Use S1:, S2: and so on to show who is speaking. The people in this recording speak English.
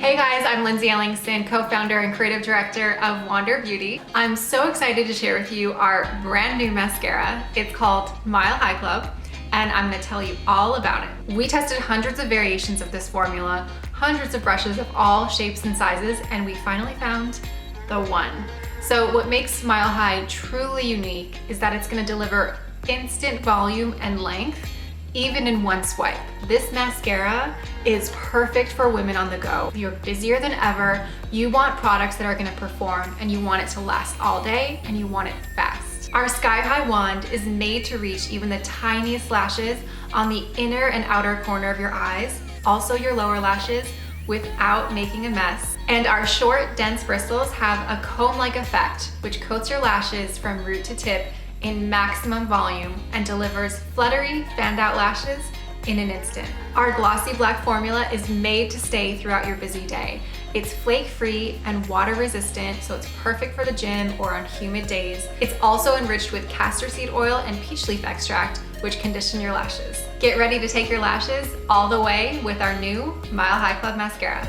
S1: Hey guys, I'm Lindsay Ellingston, co-founder and creative director of Wander Beauty. I'm so excited to share with you our brand new mascara. It's called Mile High Club, and I'm gonna tell you all about it. We tested hundreds of variations of this formula, hundreds of brushes of all shapes and sizes, and we finally found the one. So what makes Smile High truly unique is that it's gonna deliver instant volume and length, even in one swipe. This mascara is perfect for women on the go. You're busier than ever, you want products that are gonna perform, and you want it to last all day, and you want it fast. Our Sky High wand is made to reach even the tiniest lashes on the inner and outer corner of your eyes, also your lower lashes, without making a mess. And our short, dense bristles have a comb-like effect, which coats your lashes from root to tip in maximum volume and delivers fluttery, fanned out lashes in an instant. Our glossy black formula is made to stay throughout your busy day. It's flake-free and water-resistant, so it's perfect for the gym or on humid days. It's also enriched with castor seed oil and peach leaf extract, which condition your lashes. Get ready to take your lashes all the way with our new Mile High Club mascara.